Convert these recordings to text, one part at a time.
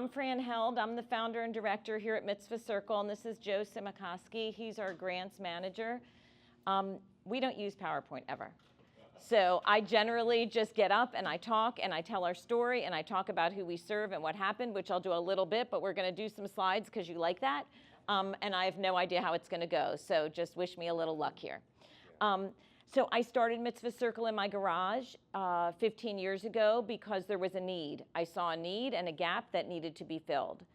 I'm Fran Held. I'm the founder and director here at Mitzvah Circle, and this is Joe Simikoski. He's our grants manager. We don't use PowerPoint ever. So I generally just get up and I talk and I tell our story and I talk about who we serve and what happened, which I'll do a little bit, but we're going to do some slides because you like that. And I have no idea how it's going to go. So just wish me a little luck here. So I started Mitzvah Circle in my garage 15 years ago because there was a need. I saw a need and a gap that needed to be filled.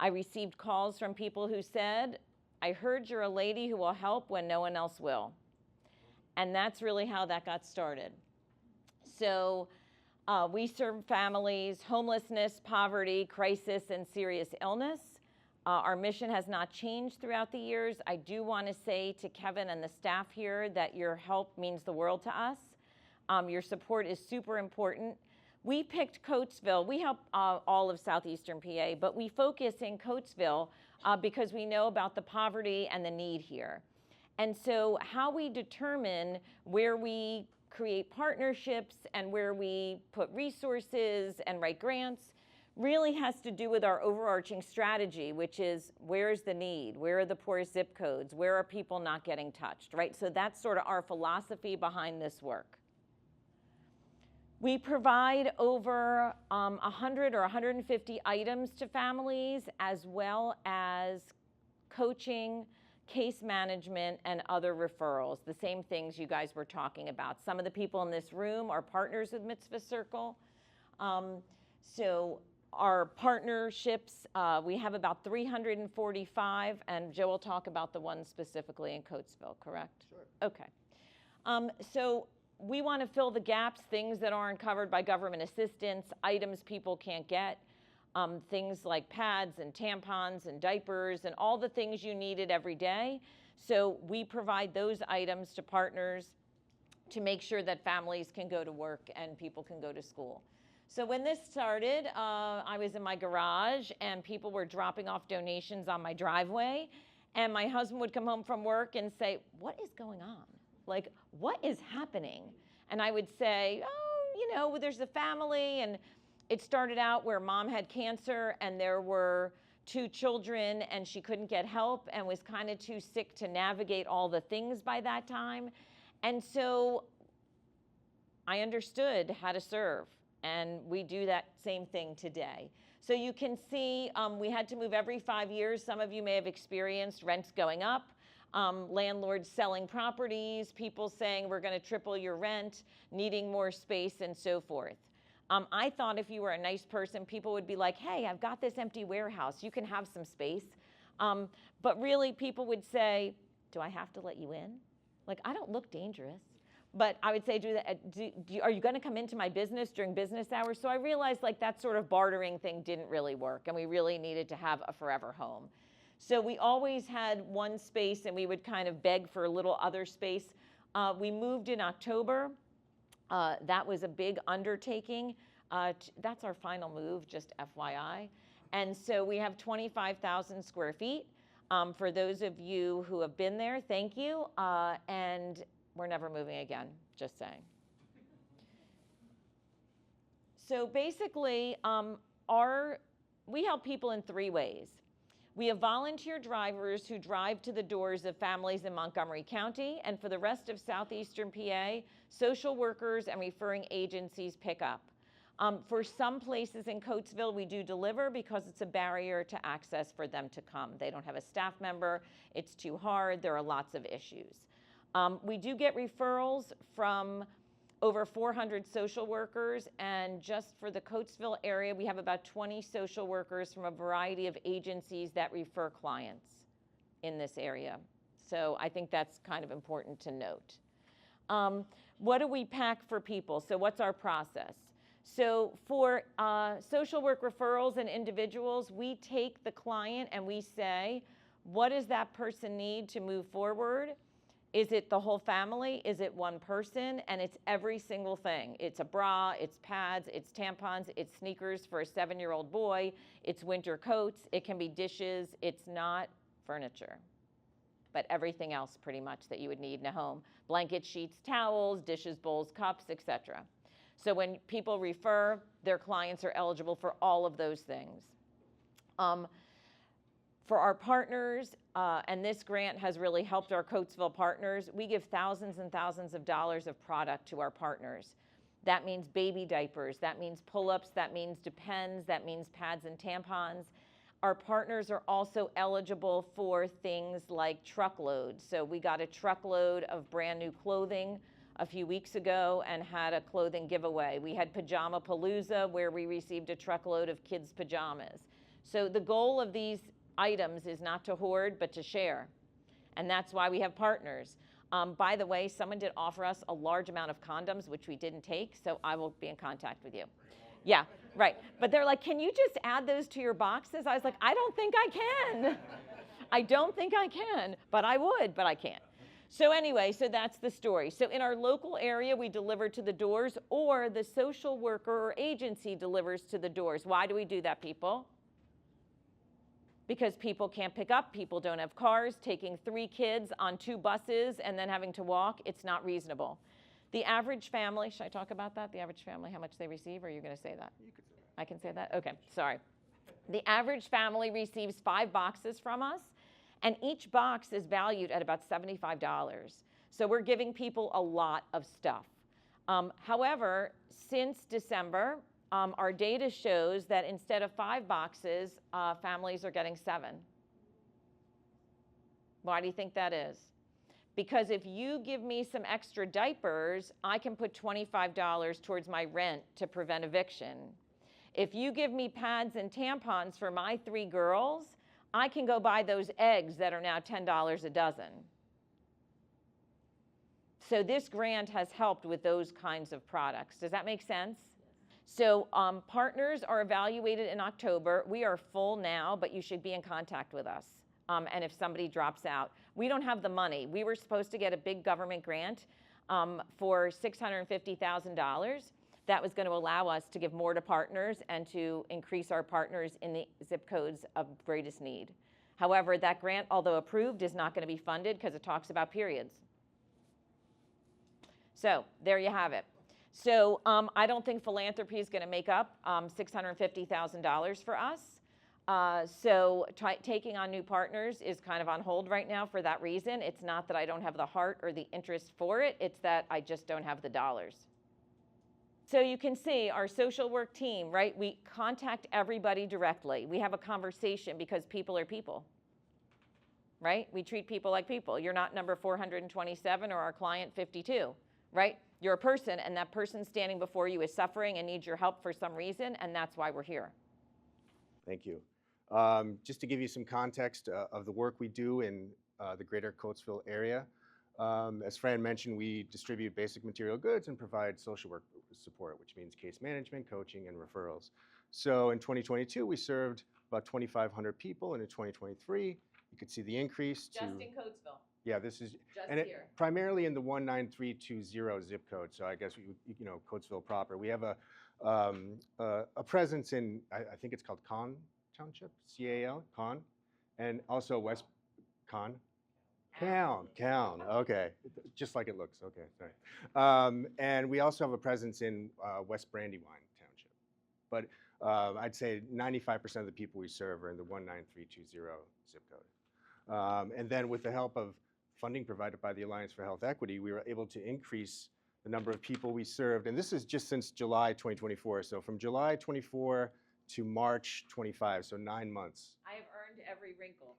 I received calls from people who said, I heard you're a lady who will help when no one else will. And that's really how that got started. So we serve families, homelessness, poverty, crisis, and serious illness. Our mission has not changed throughout the years. I do want to say to Kevin and the staff here that your help means the world to us. Your support is super important. We picked Coatesville. We help all of southeastern PA, but we focus in Coatesville because we know about the poverty and the need here. And so how we determine where we create partnerships and where we put resources and write grants really has to do with our overarching strategy, which is where's the need? Where are the poorest zip codes? Where are people not getting touched, right? So that's sort of our philosophy behind this work. We provide over 100 or 150 items to families, as well as coaching, case management, and other referrals, the same things you guys were talking about. Some of the people in this room are partners with Mitzvah Circle. So our partnerships, we have about 345, and Joe will talk about the one specifically in Coatesville, correct? Sure. Okay. So we want to fill the gaps, things that aren't covered by government assistance, items people can't get. Things like pads and tampons and diapers and all the things you needed every day. So we provide those items to partners to make sure that families can go to work and people can go to school. So when this started, I was in my garage and people were dropping off donations on my driveway. And my husband would come home from work and say, what is going on? Like, what is happening? And I would say, oh, you know, there's a family, and it started out where mom had cancer and there were 2 children and she couldn't get help and was kind of too sick to navigate all the things by that time. And so I understood how to serve, and we do that same thing today. So you can see we had to move every 5 years. Some of you may have experienced rents going up, landlords selling properties, people saying we're going to triple your rent, needing more space, and so forth. I thought if you were a nice person, people would be like, hey, I've got this empty warehouse. You can have some space. But really, people would say, do I have to let you in? Like, I don't look dangerous. But I would say, are you going to come into my business during business hours? So I realized like that sort of bartering thing didn't really work, and we really needed to have a forever home. So we always had one space, and we would kind of beg for a little other space. We moved in October. That was a big undertaking. That's our final move, just FYI. And so we have 25,000 square feet. For those of you who have been there, thank you. And we're never moving again, just saying. So basically, we help people in 3 ways. We have volunteer drivers who drive to the doors of families in Montgomery County, and for the rest of southeastern PA, social workers and referring agencies pick up. For some places in Coatesville, we do deliver because it's a barrier to access for them to come. They don't have a staff member, it's too hard, there are lots of issues. We do get referrals from over 400 social workers, and just for the Coatesville area, we have about 20 social workers from a variety of agencies that refer clients in this area. So I think that's kind of important to note. What do we pack for people? So what's our process? So for social work referrals and individuals, we take the client and we say, what does that person need to move forward? Is it the whole family? Is it one person? And it's every single thing. It's a bra, it's pads, it's tampons, it's sneakers for a 7-year-old boy, it's winter coats, it can be dishes, it's not furniture, but everything else pretty much that you would need in a home. Blanket, sheets, towels, dishes, bowls, cups, etc. So when people refer, their clients are eligible for all of those things. For our partners, and this grant has really helped our Coatesville partners, we give thousands and thousands of dollars of product to our partners. That means baby diapers, that means pull-ups, that means Depends, that means pads and tampons. Our partners are also eligible for things like truckloads. So we got a truckload of brand new clothing a few weeks ago and had a clothing giveaway. We had Pajama Palooza where we received a truckload of kids' pajamas. So the goal of these items is not to hoard, but to share. And that's why we have partners. By the way, someone did offer us a large amount of condoms, which we didn't take, so I will be in contact with you. Yeah, right. But they're like, can you just add those to your boxes? I was like, I don't think I can. I don't think I can, but I would, but I can't. So anyway, so that's the story. So in our local area, we deliver to the doors, or the social worker or agency delivers to the doors. Why do we do that, people? Because people can't pick up, people don't have cars, taking 3 kids on 2 buses and then having to walk, it's not reasonable. The average family, should I talk about that? The average family, how much they receive, or are you gonna say that? You could say that. I can say that? Okay, sorry. The average family receives 5 boxes from us, and each box is valued at about $75. So we're giving people a lot of stuff. However, since December, our data shows that instead of 5 boxes, families are getting 7. Why do you think that is? Because if you give me some extra diapers, I can put $25 towards my rent to prevent eviction. If you give me pads and tampons for my 3 girls, I can go buy those eggs that are now $10 a dozen. So this grant has helped with those kinds of products. Does that make sense? So partners are evaluated in October. We are full now, but you should be in contact with us. And if somebody drops out, we don't have the money. We were supposed to get a big government grant for $650,000. That was going to allow us to give more to partners and to increase our partners in the zip codes of greatest need. However, that grant, although approved, is not going to be funded because it talks about periods. So there you have it. So I don't think philanthropy is going to make up $650,000 for us. So taking on new partners is kind of on hold right now for that reason. It's not that I don't have the heart or the interest for it. It's that I just don't have the dollars. So you can see our social work team, right? We contact everybody directly. We have a conversation because people are people, right? We treat people like people. You're not number 427 or our client 52, right? You're a person, and that person standing before you is suffering and needs your help for some reason, and that's why we're here. Thank you. Just to give you some context of the work we do in the greater Coatesville area, as Fran mentioned, we distribute basic material goods and provide social work support, which means case management, coaching, and referrals. So in 2022, we served about 2,500 people, and in 2023, you could see the increase to— Just in Coatesville. Yeah, this is Just and here. primarily in the 19320 zip code. So I guess you know, Coatesville proper. We have a presence in I think it's called Con Township, C-A-L, Con, and also West Con. Cown. Okay, just like it looks. Okay, sorry. And we also have a presence in West Brandywine Township. But I'd say 95% of the people we serve are in the 19320 zip code. And then with the help of funding provided by the Alliance for Health Equity, we were able to increase the number of people we served. And this is just since July 2024. So from July 24 to March 25, so 9 months. I have earned every wrinkle.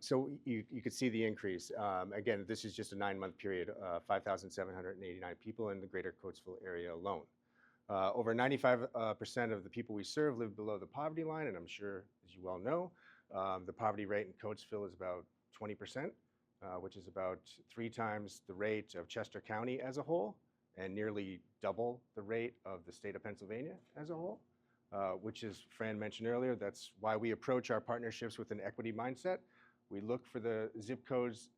So you could see the increase. Again, this is just a 9-month period, 5,789 people in the greater Coatesville area alone. Over 95% of the people we serve live below the poverty line, and I'm sure, as you well know, the poverty rate in Coatesville is about 20%, which is about 3 times the rate of Chester County as a whole, and nearly double the rate of the state of Pennsylvania as a whole, which, as Fran mentioned earlier, that's why we approach our partnerships with an equity mindset. We look for the zip codes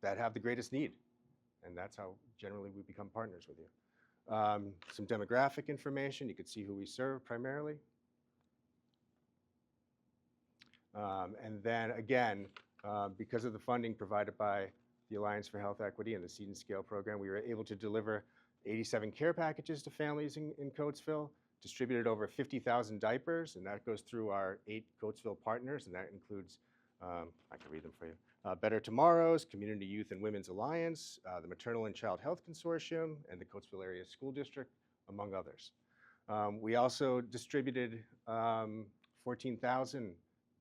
that have the greatest need, and that's how generally we become partners with you. Some demographic information, you can see who we serve primarily. And then again, because of the funding provided by the Alliance for Health Equity and the Seed and Scale program, we were able to deliver 87 care packages to families in Coatesville, distributed over 50,000 diapers, and that goes through our 8 Coatesville partners, and that includes, I can read them for you, Better Tomorrows, Community Youth and Women's Alliance, the Maternal and Child Health Consortium, and the Coatesville Area School District, among others. We also distributed 14,000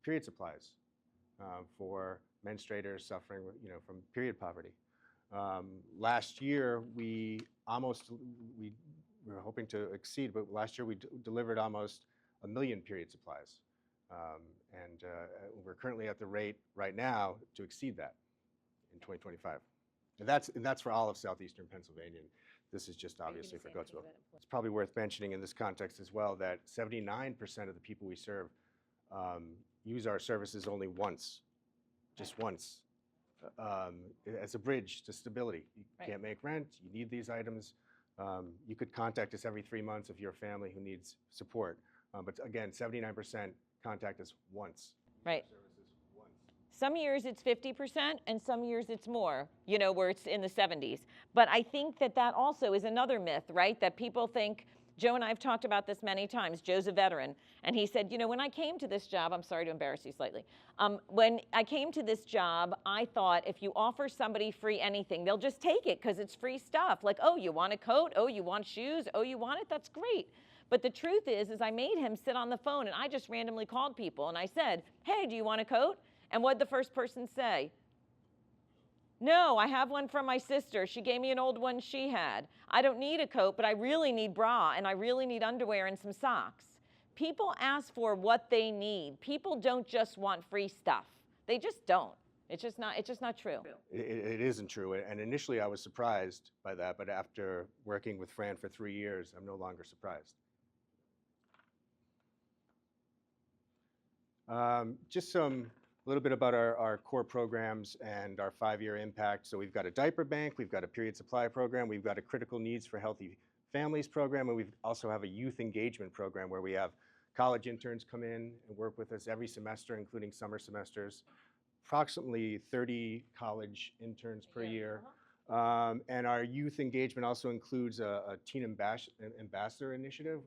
period supplies for menstruators suffering, from period poverty. Last year, we were hoping to exceed, but last year we delivered almost 1 million period supplies. And we're currently at the rate right now to exceed that in 2025. And that's for all of southeastern Pennsylvania. This is just obviously for Coatesville. It's probably worth mentioning in this context as well that 79% of the people we serve use our services only once, just once, as a bridge to stability. You can't make rent, you need these items. You could contact us every 3 months if you're a family who needs support. But again, 79% contact us once. Right. Services once. Some years it's 50% and some years it's more, where it's in the 70s. But I think that also is another myth, right? That people think, Joe and I have talked about this many times. Joe's a veteran. And he said, when I came to this job, I'm sorry to embarrass you slightly. When I came to this job, I thought if you offer somebody free anything, they'll just take it because it's free stuff. Like, oh, you want a coat? Oh, you want shoes? Oh, you want it? That's great. But the truth is I made him sit on the phone and I just randomly called people and I said, hey, do you want a coat? And what'd the first person say? No, I have one from my sister. She gave me an old one she had. I don't need a coat, but I really need bra and I really need underwear and some socks. People ask for what they need. People don't just want free stuff. They just don't. It's just not true. It isn't true. And initially I was surprised by that, but after working with Fran for 3 years, I'm no longer surprised. Just a little bit about our core programs and our 5-year impact. So we've got a diaper bank, we've got a period supply program, we've got a critical needs for healthy families program, and we also have a youth engagement program where we have college interns come in and work with us every semester, including summer semesters. Approximately 30 college interns per year. And our youth engagement also includes a Teen Ambassador initiative.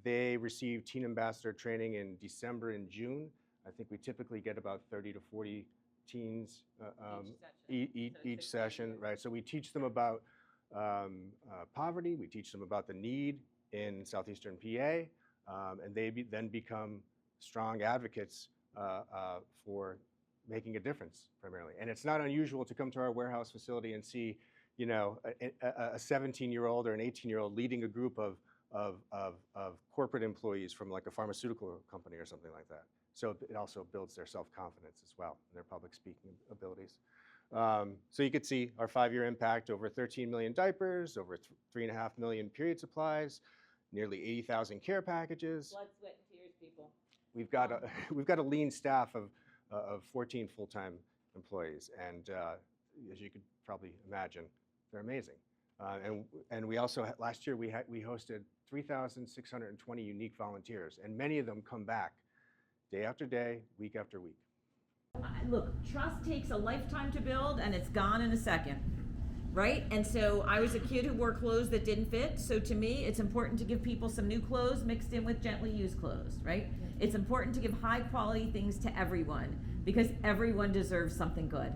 They receive Teen Ambassador training in December and June. I think we typically get about 30 to 40 teens each session, right? So we teach them about poverty, we teach them about the need in southeastern PA, and they then become strong advocates for making a difference primarily. And it's not unusual to come to our warehouse facility and see, a 17-year-old or an 18-year-old leading a group of corporate employees from like a pharmaceutical company or something like that. So it also builds their self-confidence as well, and their public speaking abilities. So you could see our 5-year impact: over 13 million diapers, over 3.5 million period supplies, nearly 80,000 care packages. Blood, sweat, and tears, people. We've got a lean staff of 14 full-time employees, and as you could probably imagine, they're amazing. And we also last year we hosted 3,620 unique volunteers, and many of them come back day after day, week after week. Look, trust takes a lifetime to build, and it's gone in a second, right? And so I was a kid who wore clothes that didn't fit, so to me, it's important to give people some new clothes mixed in with gently used clothes, right? It's important to give high quality things to everyone, because everyone deserves something good.